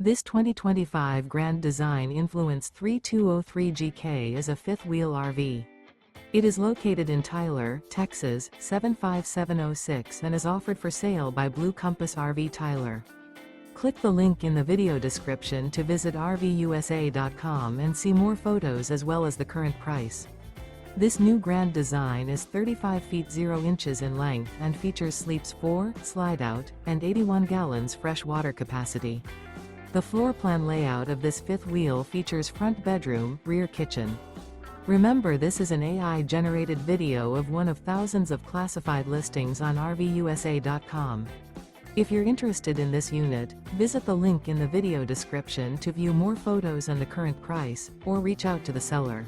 This 2025 Grand Design Influence 3203GK is a fifth-wheel RV. It is located in Tyler, Texas, 75706 and is offered for sale by Blue Compass RV Tyler. Click the link in the video description to visit RVUSA.com and see more photos as well as the current price. This new Grand Design is 35 feet 0 inches in length and features sleeps 4, slide-out, and 81 gallons fresh water capacity. The floor plan layout of this fifth wheel features front bedroom, rear kitchen. Remember, this is an AI-generated video of one of thousands of classified listings on RVUSA.com. If you're interested in this unit, visit the link in the video description to view more photos and the current price, or reach out to the seller.